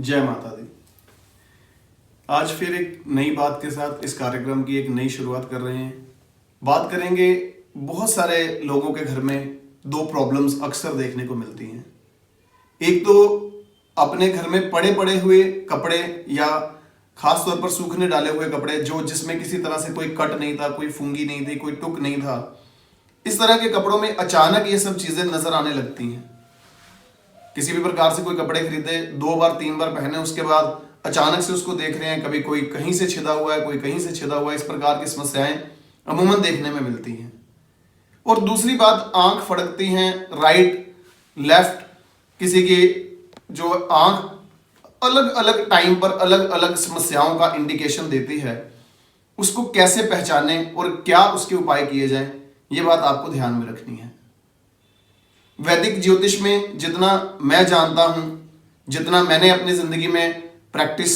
जय माता दी। आज फिर एक नई बात के साथ इस कार्यक्रम की एक नई शुरुआत कर रहे हैं। बात करेंगे, बहुत सारे लोगों के घर में दो प्रॉब्लम्स अक्सर देखने को मिलती हैं। एक तो अपने घर में पड़े पड़े हुए कपड़े या खास तौर पर सूखने डाले हुए कपड़े जिसमें किसी तरह से कोई कट नहीं था, कोई फुंगी नहीं थी, कोई टुक नहीं था। इस तरह के कपड़ों में अचानक ये सब चीजें नजर आने लगती हैं। किसी भी प्रकार से कोई कपड़े खरीदे, 2 बार 3 बार पहने, उसके बाद अचानक से उसको देख रहे हैं, कभी कोई कहीं से छिदा हुआ है, कोई कहीं से छिदा हुआ है। इस प्रकार की समस्याएं अमूमन देखने में मिलती हैं। और दूसरी बात, आंख फड़कती हैं, राइट लेफ्ट, किसी की जो आंख अलग अलग टाइम पर अलग अलग समस्याओं का इंडिकेशन देती है। उसको कैसे पहचाने और क्या उसके उपाय किए जाएं, ये बात आपको ध्यान में रखनी है। वैदिक ज्योतिष में जितना मैं जानता हूं, जितना मैंने अपनी जिंदगी में प्रैक्टिस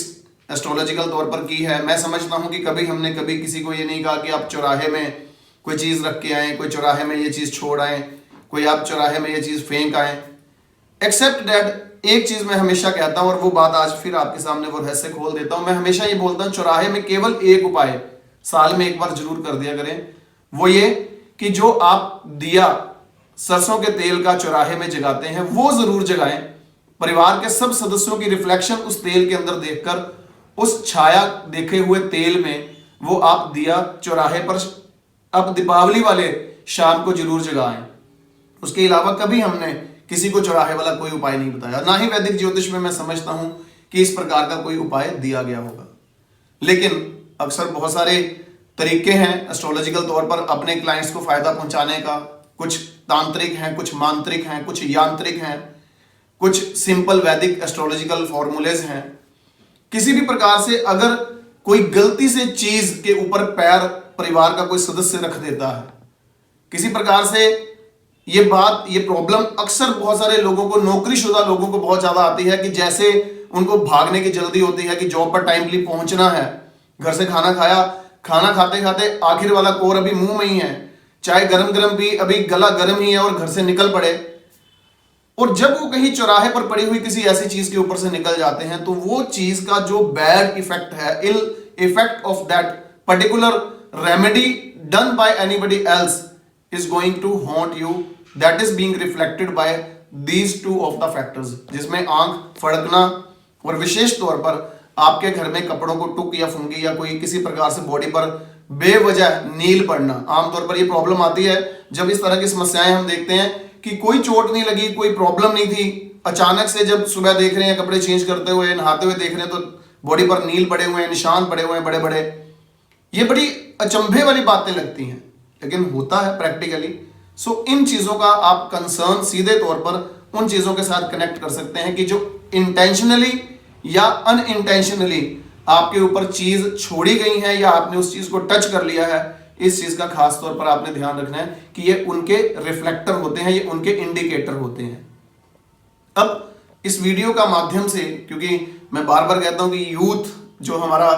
एस्ट्रोलॉजिकल तौर पर की है, मैं समझता हूं कि कभी किसी को ये नहीं कहा कि आप चौराहे में कोई चीज रख के आए, कोई चौराहे में ये चीज छोड़ आए, कोई आप चौराहे में ये चीज फेंक आए। एक्सेप्ट दैट, एक चीज मैं हमेशा कहता हूं और वो बात आज फिर आपके सामने वो रहस्य खोल देता हूं। मैं हमेशा ये बोलता हूं, चौराहे में केवल एक उपाय साल में एक बार जरूर कर दिया करें। वो ये कि जो आप दिया सरसों के तेल का चौराहे में जगाते हैं, वो जरूर जगाएं। परिवार के सब सदस्यों की रिफ्लेक्शन उस तेल के अंदर देखकर, उस छाया देखे हुए तेल में वो आप दिया चौराहे पर अब दीपावली वाले शाम को जरूर जगाएं। उसके अलावा कभी हमने किसी को चौराहे वाला कोई उपाय नहीं बताया, ना ही वैदिक ज्योतिष में मैं समझता हूं कि इस प्रकार का कोई उपाय दिया गया होगा। लेकिन अक्सर बहुत सारे तरीके हैं एस्ट्रोलॉजिकल तौर पर अपने क्लाइंट्स को फायदा पहुंचाने का। कुछ तांत्रिक हैं, कुछ मांत्रिक हैं, कुछ यांत्रिक हैं, कुछ सिंपल वैदिक एस्ट्रोलॉजिकल फॉर्मूलेज हैं। किसी भी प्रकार से अगर कोई गलती से चीज के ऊपर पैर परिवार का कोई सदस्य रख देता है, किसी प्रकार से ये प्रॉब्लम अक्सर बहुत सारे लोगों को, नौकरीशुदा लोगों को बहुत ज्यादा आती है कि जैसे उनको भागने की जल्दी होती है कि जॉब पर टाइमली पहुंचना है, घर से खाना खाया, खाना खाते खाते आखिर वाला कोर अभी मुंह में ही है, चाहे गरम गरम भी अभी गला गरम ही है और घर से निकल पड़े। और जब वो कहीं चौराहे पर पड़ी हुई किसी ऐसी चीज के ऊपर से निकल जाते हैं, तो वो चीज का जो बैड इफेक्ट है, ill effect of that particular remedy done by anybody else is going to haunt you, that is being reflected by these two of the factors, जिसमें आंख फड़कना और विशेष तौर पर आपके घर में कपड़ों को टुक या फुंगी या कोई किसी प्रकार से बॉडी पर बेवजह नील पड़ना। आमतौर पर यह प्रॉब्लम आती है जब इस तरह की समस्याएं हम देखते हैं कि कोई चोट नहीं लगी, कोई प्रॉब्लम नहीं थी, अचानक से जब सुबह देख रहे हैं, कपड़े चेंज करते हुए, नहाते हुए देख रहे हैं, तो बॉडी पर नील पड़े हुए हैं, निशान पड़े हुए हैं बड़े बड़े। ये बड़ी अचंभे वाली बातें लगती हैं, लेकिन होता है प्रैक्टिकली। सो इन चीजों का आप कंसर्न सीधे तौर पर उन चीजों के साथ कनेक्ट कर सकते हैं कि जो इंटेंशनली या अनइंटेंशनली आपके ऊपर चीज छोड़ी गई है या आपने उस चीज को टच कर लिया है। इस चीज का खास तौर पर आपने ध्यान रखना है कि ये उनके रिफ्लेक्टर होते हैं, ये उनके इंडिकेटर होते हैं। अब इस वीडियो का माध्यम से, क्योंकि मैं बार बार कहता हूं कि यूथ जो हमारा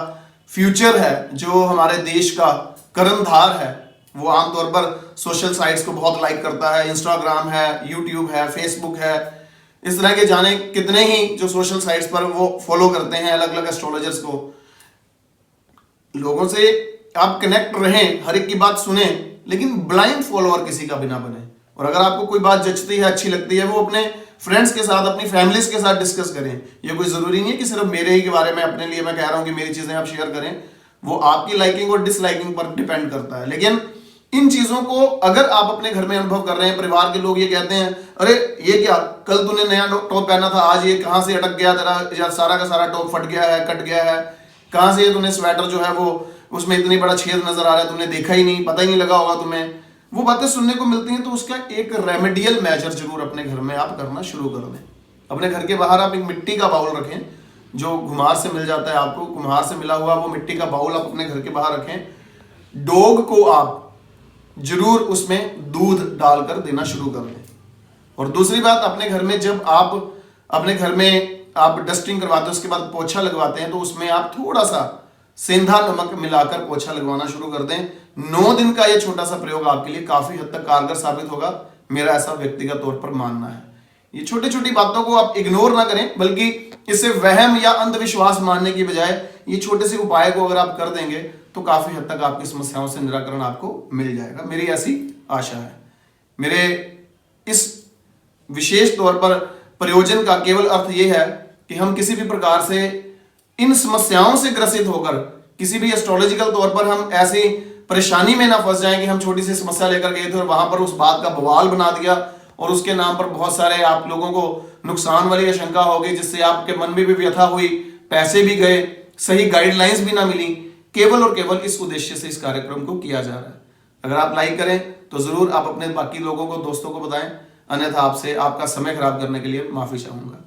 फ्यूचर है, जो हमारे देश का कर्णधार है, वो आमतौर पर सोशल साइट्स को बहुत लाइक करता है। इंस्टाग्राम है, यूट्यूब है, फेसबुक है, इस तरह के जाने कितने ही जो सोशल साइट्स पर वो फॉलो करते हैं अलग अलग एस्ट्रोलॉजर्स को। लोगों से आप कनेक्ट रहें, हर एक की बात सुने, लेकिन ब्लाइंड फॉलोअर किसी का भी ना बने। और अगर आपको कोई बात जचती है, अच्छी लगती है, वो अपने फ्रेंड्स के साथ, अपनी फैमिलीज के साथ डिस्कस करें। ये कोई जरूरी नहीं है कि सिर्फ मेरे ही के बारे में, अपने लिए मैं कह रहा हूं कि मेरी चीजें आप शेयर करें। वो आपकी लाइकिंग और डिसलाइकिंग पर डिपेंड करता है। लेकिन इन चीजों को अगर आप अपने घर में अनुभव कर रहे हैं, परिवार के लोग ये कहते हैं, अरे ये क्या, कल तूने नया टॉप पहना था, आज ये कहां से अटक गया तेरा, या सारा का सारा टॉप फट गया है, कट गया है, कहां से ये तूने स्वेटर जो है वो उसमें इतनी बड़ा छेद नजर आ रहा है, तुमने देखा ही नहीं, पता ही नहीं लगा होगा तुम्हें। वो बातें सुनने को मिलती हैं। तो उसका एक रेमेडियल मेजर जरूर अपने घर में आप करना शुरू कर दें। अपने घर के बाहर आप एक मिट्टी का बाउल रखें, जो घुमार से मिल जाता है आपको, कुम्हार से मिला हुआ वो मिट्टी का बाउल आप अपने घर के बाहर रखें। डॉग को आप जरूर उसमें दूध डालकर देना शुरू कर दें। और दूसरी बात, अपने घर में जब आप अपने घर में आप डस्टिंग करवाते हैं, उसके बाद पोछा लगवाते हैं, तो उसमें आप थोड़ा सा सेंधा नमक मिलाकर पोछा लगवाना शुरू कर दें। 9 दिन का ये छोटा सा प्रयोग आपके लिए काफी हद तक कारगर साबित होगा, मेरा ऐसा व्यक्तिगत तौर पर मानना है। ये छोटी छोटी बातों को आप इग्नोर ना करें, बल्कि इसे वहम या अंधविश्वास मानने की बजाय ये छोटे से उपाय को अगर आप कर देंगे तो काफी हद तक आपकी समस्याओं से निराकरण आपको मिल जाएगा। मेरी ऐसी आशा है। मेरे इस विशेष तौर पर प्रयोजन का केवल अर्थ यह है कि हम किसी भी प्रकार से इन समस्याओं से ग्रसित होकर किसी भी एस्ट्रोलॉजिकल तौर पर हम ऐसी परेशानी में ना फंस जाएं कि हम छोटी सी समस्या लेकर गए थे और वहां पर उस बात का बवाल बना दिया और उसके नाम पर बहुत सारे आप लोगों को नुकसान वाली आशंका हो गई, जिससे आपके मन में भी व्यथा हुई, पैसे भी गए, सही गाइडलाइंस भी ना मिली। केवल और केवल इस उद्देश्य से इस कार्यक्रम को किया जा रहा है। अगर आप लाइक करें तो जरूर आप अपने बाकी लोगों को, दोस्तों को बताएं, अन्यथा आपसे आपका समय खराब करने के लिए माफी चाहूंगा।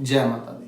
जय माता दी।